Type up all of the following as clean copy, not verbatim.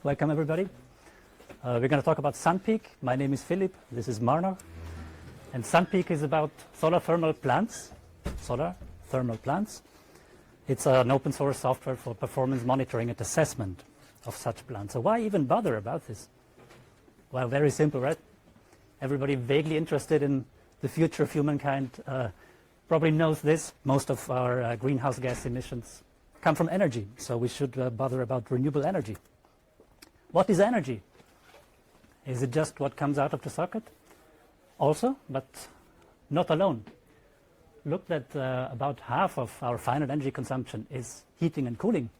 Welcome, everybody. We're going to talk about SunPeek. My name is Philip. This is Marno. And SunPeek is about solar thermal plants. It's an open source software for performance monitoring and assessment of such plants. So why even bother about this? Well, very simple, right? Everybody vaguely interested in the future of humankind probably knows this. Most of our greenhouse gas emissions come from energy, so we should bother about renewable energy. What is energy? Is it just what comes out of the socket? Also, but not alone. Look that about half of our final energy consumption is heating and cooling.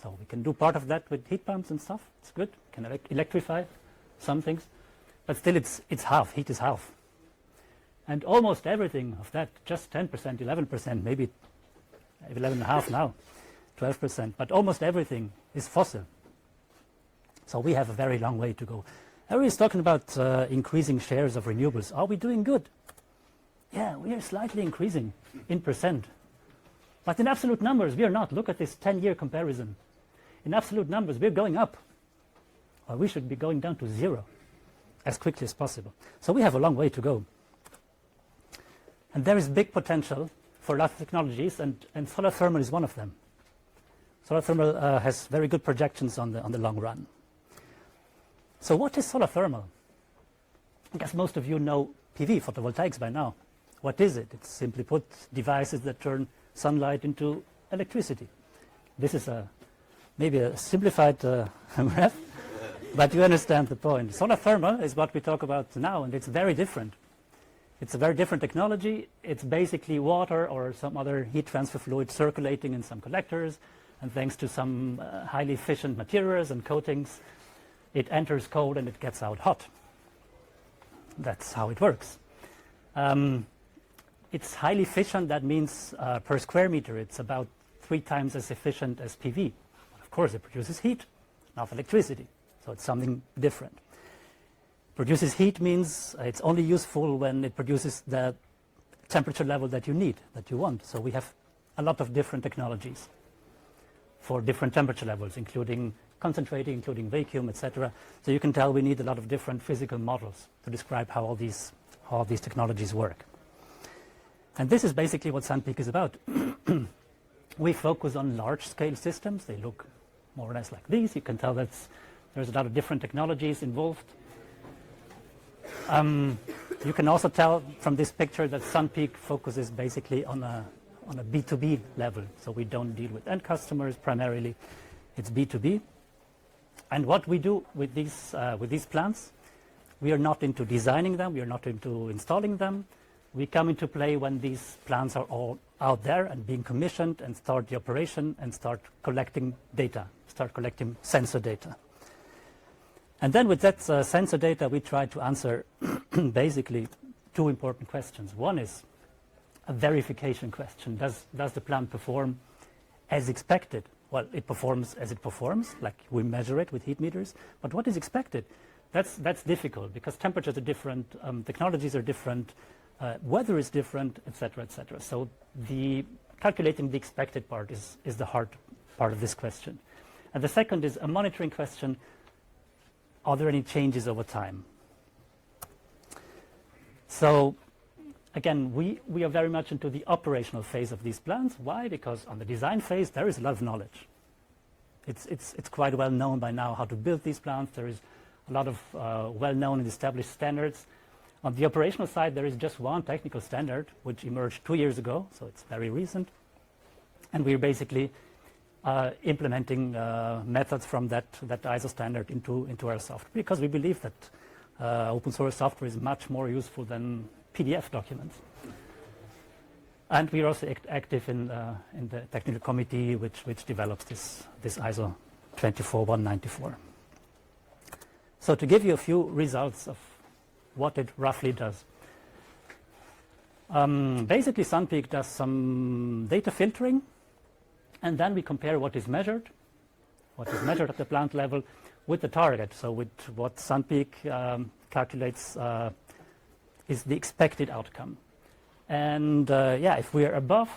So we can do part of that with heat pumps and stuff. It's good. We can electrify some things. But still, it's half. Heat is half. And almost everything of that, just 10%, 11%, maybe 11.5% now, 12%. But almost everything is fossil. So we have a very long way to go. Everybody's talking about increasing shares of renewables. Are we doing good? Yeah, we are slightly increasing in percent. But in absolute numbers, we are not. Look at this 10-year comparison. In absolute numbers, we're going up. Well, we should be going down to zero as quickly as possible. So we have a long way to go. And there is big potential for a lot of technologies, and solar thermal is one of them. Solar thermal has very good projections on the long run. So what is solar thermal? I guess most of you know PV, photovoltaics, by now. What is it? It's simply put devices that turn sunlight into electricity. This is maybe a simplified ref, but you understand the point. Solar thermal is what we talk about now, and it's very different. It's a very different technology. It's basically water or some other heat transfer fluid circulating in some collectors, and thanks to some highly efficient materials and coatings, it enters cold and it gets out hot. That's how it works. It's highly efficient. That means per square meter, it's about 3 times as efficient as PV. Of course, it produces heat, not electricity. So it's something different. Produces heat means it's only useful when it produces the temperature level that you need, that you want. So we have a lot of different technologies for different temperature levels, including concentrating, including vacuum, etc. So you can tell we need a lot of different physical models to describe how all these technologies work. And this is basically what SunPeek is about. We focus on large-scale systems. They look more or less like these. You can tell that there's a lot of different technologies involved. You can also tell from this picture that SunPeek focuses basically on a B2B level. So we don't deal with end customers primarily. It's B2B. And what we do with these plants, we are not into designing them. We are not into installing them. We come into play when these plants are all out there and being commissioned and start the operation and start collecting data, start collecting sensor data. And then with that sensor data, we try to answer basically 2 important questions. One is a verification question. Does the plant perform as expected? Well, it performs as it performs, like we measure it with heat meters. But what is expected? That's difficult because temperatures are different, technologies are different, weather is different, etc., etc. So calculating the expected part is the hard part of this question. And the second is a monitoring question. Are there any changes over time? So again, we are very much into the operational phase of these plants. Why? Because on the design phase, there is a lot of knowledge. It's quite well known by now how to build these plants. There is a lot of well-known and established standards. On the operational side, there is just one technical standard, which emerged 2 years ago, so it's very recent. And we're basically implementing methods from that ISO standard into our software, because we believe that open source software is much more useful than PDF documents. And we are also active in the technical committee which develops this ISO 24194. So to give you a few results of what it roughly does. Basically, SunPeek does some data filtering, and then we compare what is measured at the plant level with the target. So with what SunPeek calculates is the expected outcome. And if we are above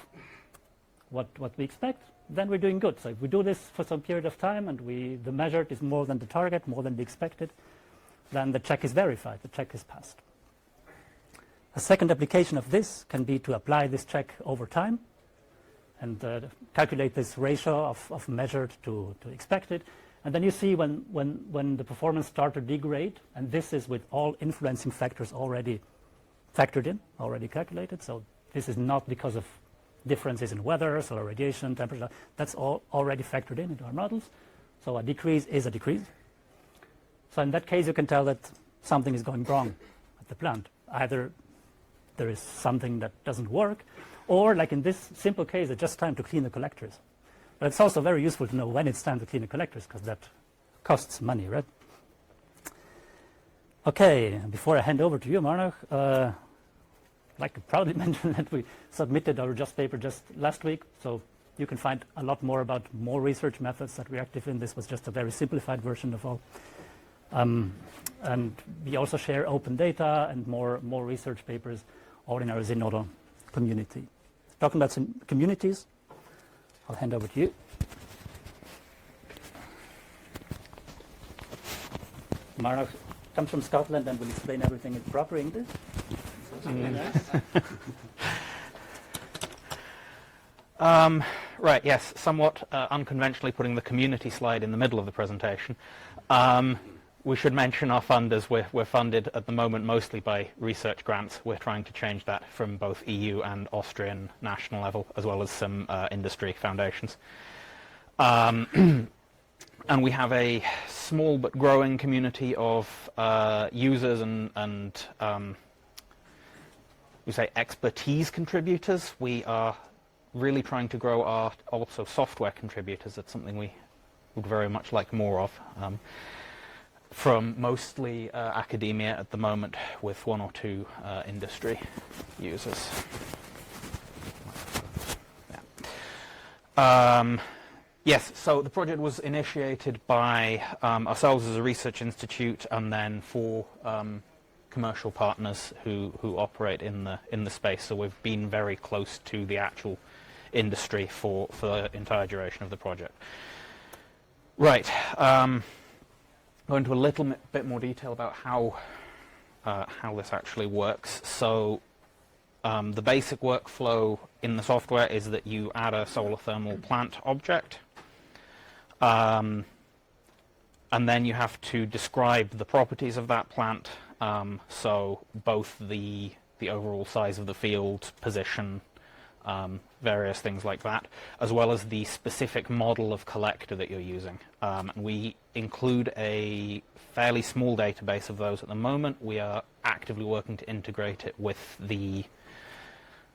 what we expect, then we're doing good. So if we do this for some period of time and the measured is more than the target, more than the expected, then the check is verified, the check is passed. A second application of this can be to apply this check over time and calculate this ratio of measured to expected. And then you see when the performance starts to degrade, and this is with all influencing factors already factored in, already calculated. So this is not because of differences in weather, solar radiation, temperature. That's all already factored in into our models. So a decrease is a decrease. So in that case, you can tell that something is going wrong at the plant. Either there is something that doesn't work, or like in this simple case, it's just time to clean the collectors. But it's also very useful to know when it's time to clean the collectors, because that costs money, right? Okay, before I hand over to you, Marnach, I'd like to proudly mention that we submitted our JUST paper just last week, so you can find a lot more about more research methods that we're active in. This was just a very simplified version of all. And we also share open data and more research papers, all in our Zenodo community. Talking about some communities, I'll hand over to you. Marnach comes from Scotland and will explain everything in proper English. Right, yes, somewhat unconventionally putting the community slide in the middle of the presentation. We should mention our funders. We're funded at the moment mostly by research grants. We're trying to change that from both EU and Austrian national level, as well as some industry foundations. And we have a small but growing community of users and we say expertise contributors. We are really trying to grow our also software contributors. That's something we would very much like more of. From mostly academia at the moment, with one or two industry users. Yeah. Yes, so the project was initiated by ourselves as a research institute, and then 4 commercial partners who operate in the space. So we've been very close to the actual industry for the entire duration of the project. Right. Go into a little bit more detail about how this actually works. So the basic workflow in the software is that you add a solar thermal plant object, and then you have to describe the properties of that plant. So both the overall size of the field, position, various things like that, as well as the specific model of collector that you're using. We include a fairly small database of those at the moment. We are actively working to integrate it with the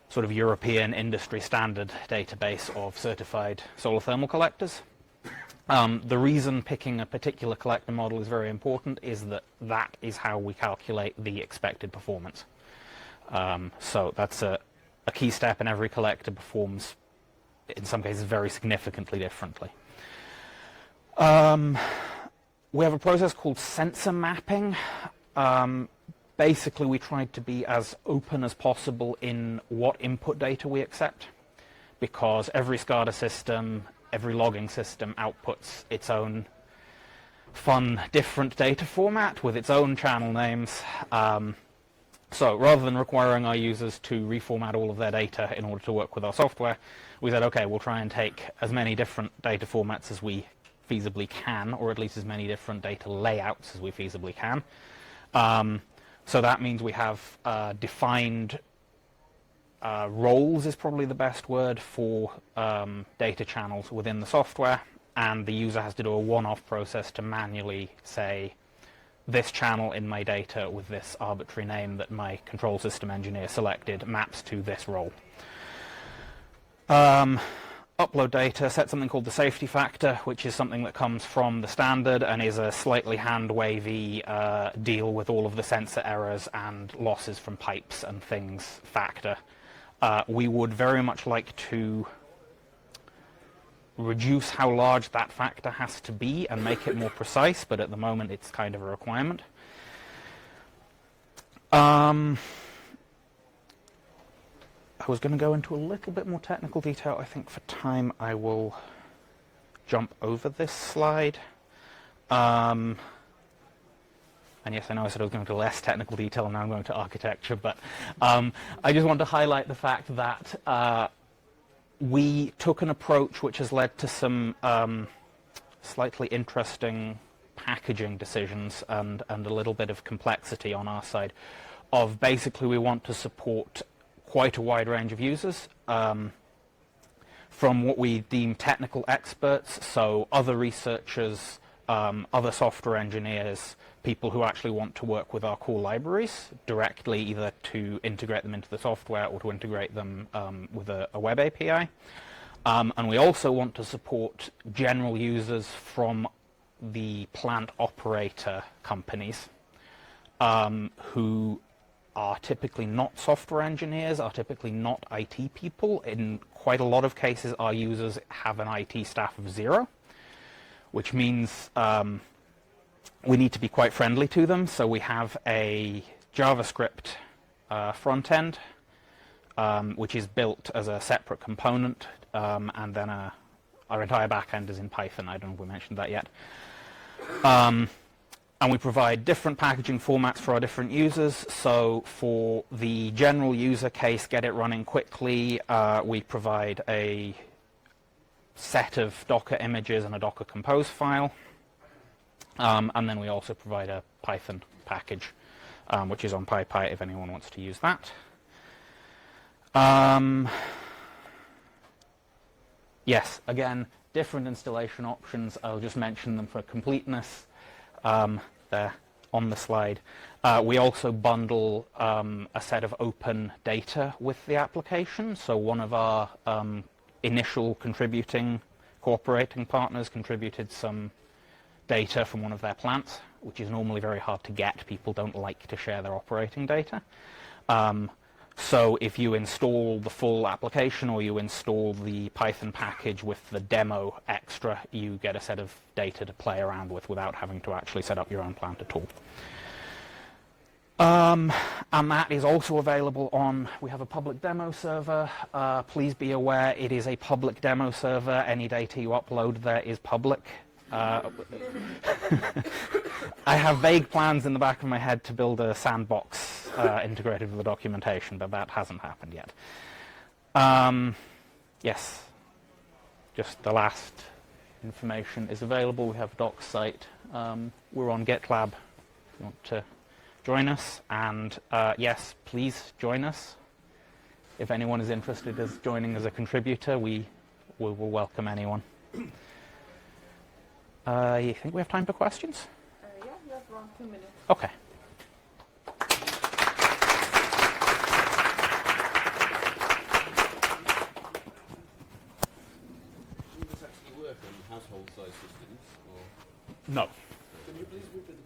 sort of European industry standard database of certified solar thermal collectors. The reason picking a particular collector model is very important is that is how we calculate the expected performance. So that's a key step, and every collector performs, in some cases, very significantly differently. We have a process called sensor mapping. Basically, we tried to be as open as possible in what input data we accept, because every SCADA system, every logging system outputs its own fun, different data format with its own channel names. So rather than requiring our users to reformat all of their data in order to work with our software, we said, okay, we'll try and take as many different data formats as we feasibly can, or at least as many different data layouts as we feasibly can. So that means we have defined roles is probably the best word for data channels within the software, and the user has to do a one-off process to manually say, this channel in my data with this arbitrary name that my control system engineer selected maps to this role. Upload data, set something called the safety factor, which is something that comes from the standard and is a slightly hand-wavy deal with all of the sensor errors and losses from pipes and things factor. We would very much like to reduce how large that factor has to be and make it more precise, but at the moment it's kind of a requirement. I was going to go into a little bit more technical detail. I think for time I will jump over this slide. And yes, I know I said I was going to less technical detail, and now I'm going to architecture, but I just want to highlight the fact that we took an approach which has led to some slightly interesting packaging decisions and a little bit of complexity on our side of basically we want to support quite a wide range of users, from what we deem technical experts, so other researchers, other software engineers, people who actually want to work with our core libraries directly, either to integrate them into the software or to integrate them with a web API. And we also want to support general users from the plant operator companies who are typically not software engineers, are typically not IT people. In quite a lot of cases, our users have an IT staff of 0, which means we need to be quite friendly to them. So we have a JavaScript front end, which is built as a separate component, and then our entire back end is in Python. I don't know if we mentioned that yet. And we provide different packaging formats for our different users. So for the general user case, get it running quickly, we provide a set of Docker images and a Docker Compose file. And then we also provide a Python package, which is on PyPy if anyone wants to use that. Yes, again, different installation options. I'll just mention them for completeness. There on the slide. We also bundle a set of open data with the application. So one of our initial cooperating partners contributed some data from one of their plants, which is normally very hard to get. People don't like to share their operating data. So if you install the full application or you install the Python package with the demo extra, you get a set of data to play around with without having to actually set up your own plant at all. And that is also available on, we have a public demo server. Please be aware it is a public demo server. Any data you upload there is public. I have vague plans in the back of my head to build a sandbox integrated with the documentation, but that hasn't happened yet. Yes, just the last information is available. We have a docs site. We're on GitLab if you want to join us. And yes, please join us. If anyone is interested in joining as a contributor, we will welcome anyone. You think we have time for questions? Yeah, we have around 2 minutes. Okay. Will this actually work on household size systems? Or? No. Can you please repeat the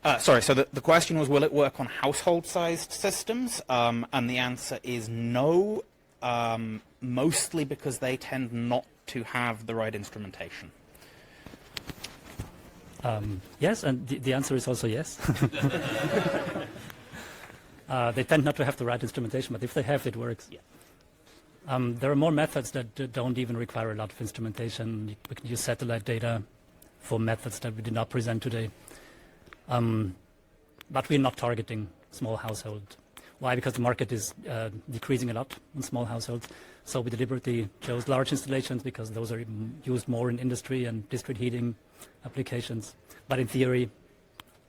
question? Sorry, so the question was, will it work on household-sized systems? And the answer is no, mostly because they tend not to have the right instrumentation. Yes, and the answer is also yes. They tend not to have the right instrumentation, but if they have, it works. Yeah. There are more methods that don't even require a lot of instrumentation. We can use satellite data for methods that we did not present today. But we're not targeting small households. Why? Because the market is decreasing a lot in small households. So we deliberately chose large installations because those are used more in industry and district heating applications. But in theory,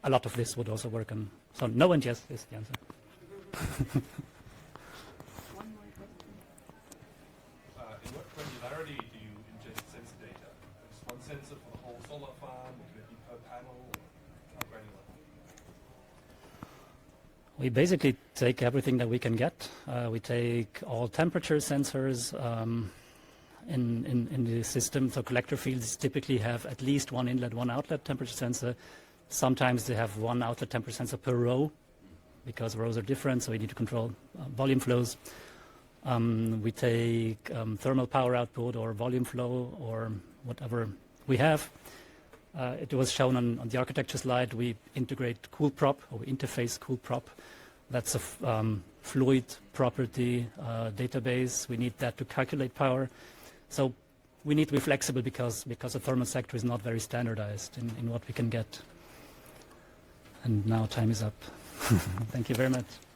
a lot of this would also work on. So no and yes is the answer. One more question. In what granularity do you ingest sensor data? Just one sensor for the whole solar farm, or can it be per panel, or how granular? We basically take everything that we can get. We take all temperature sensors in the system. So collector fields typically have at least one inlet, one outlet temperature sensor. Sometimes they have one outlet temperature sensor per row because rows are different, so we need to control volume flows. We take thermal power output or volume flow or whatever we have. It was shown on the architecture slide. We integrate cool prop, or we interface cool prop. That's a fluid property database. We need that to calculate power. So we need to be flexible because the thermal sector is not very standardized in what we can get. And now time is up. Thank you very much.